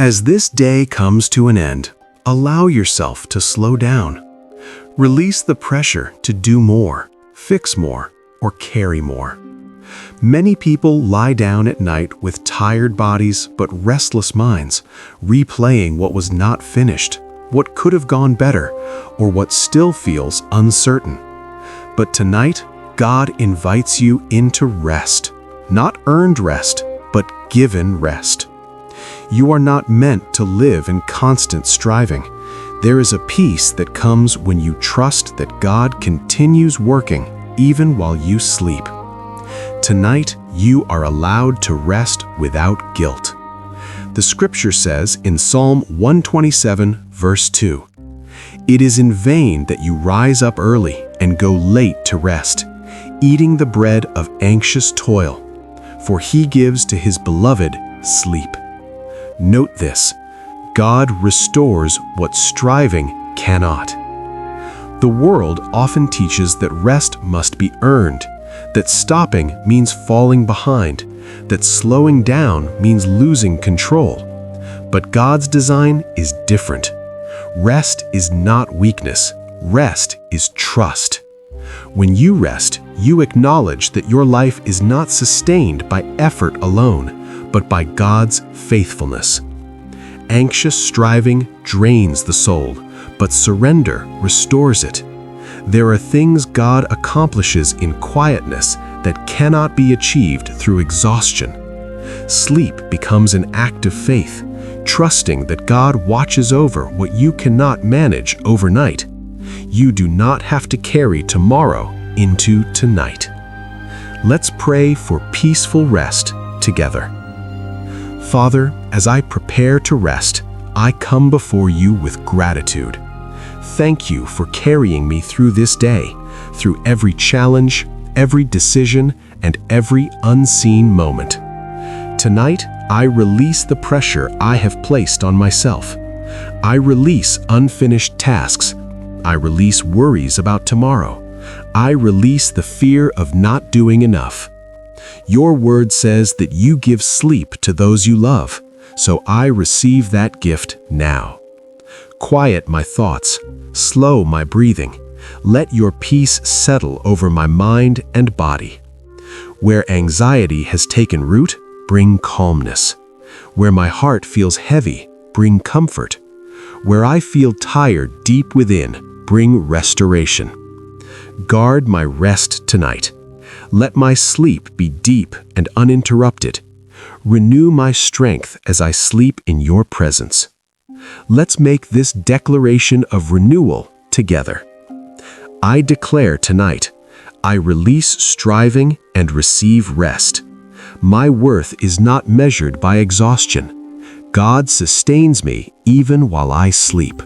As this day comes to an end, allow yourself to slow down. Release the pressure to do more, fix more, or carry more. Many people lie down at night with tired bodies but restless minds, replaying what was not finished, what could have gone better, or what still feels uncertain. But tonight, God invites you into rest. Not earned rest, but given rest. You are not meant to live in constant striving. There is a peace that comes when you trust that God continues working even while you sleep. Tonight, you are allowed to rest without guilt. The scripture says in Psalm 127, verse 2, "It is in vain that you rise up early and go late to rest, eating the bread of anxious toil, for he gives to his beloved sleep." Note this: God restores what striving cannot. The world often teaches that rest must be earned, that stopping means falling behind, that slowing down means losing control. But God's design is different. Rest is not weakness. Rest is trust. When you rest, you acknowledge that your life is not sustained by effort alone, but by God's faithfulness. Anxious striving drains the soul, but surrender restores it. There are things God accomplishes in quietness that cannot be achieved through exhaustion. Sleep becomes an act of faith, trusting that God watches over what you cannot manage overnight. You do not have to carry tomorrow into tonight. Let's pray for peaceful rest together. Father, as I prepare to rest, I come before you with gratitude. Thank you for carrying me through this day, through every challenge, every decision, and every unseen moment. Tonight, I release the pressure I have placed on myself. I release unfinished tasks. I release worries about tomorrow. I release the fear of not doing enough. Your word says that you give sleep to those you love, so I receive that gift now. Quiet my thoughts, slow my breathing. Let your peace settle over my mind and body. Where anxiety has taken root, bring calmness. Where my heart feels heavy, bring comfort. Where I feel tired deep within, bring restoration. Guard my rest tonight. Let my sleep be deep and uninterrupted. Renew my strength as I sleep in your presence. Let's make this declaration of renewal together. I declare tonight, I release striving and receive rest. My worth is not measured by exhaustion. God sustains me even while I sleep.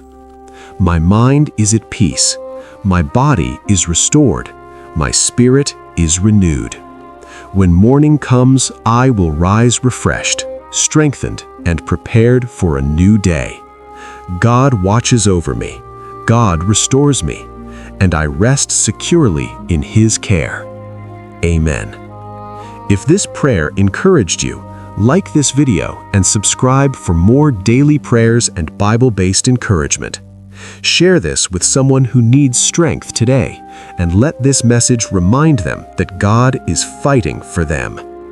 My mind is at peace. My body is restored. My spirit is renewed. When morning comes, I will rise refreshed, strengthened, and prepared for a new day. God watches over me. God restores me, and I rest securely in His care. Amen. If this prayer encouraged you, like this video and subscribe for more daily prayers and Bible-based encouragement. Share this with someone who needs strength today, and let this message remind them that God is fighting for them.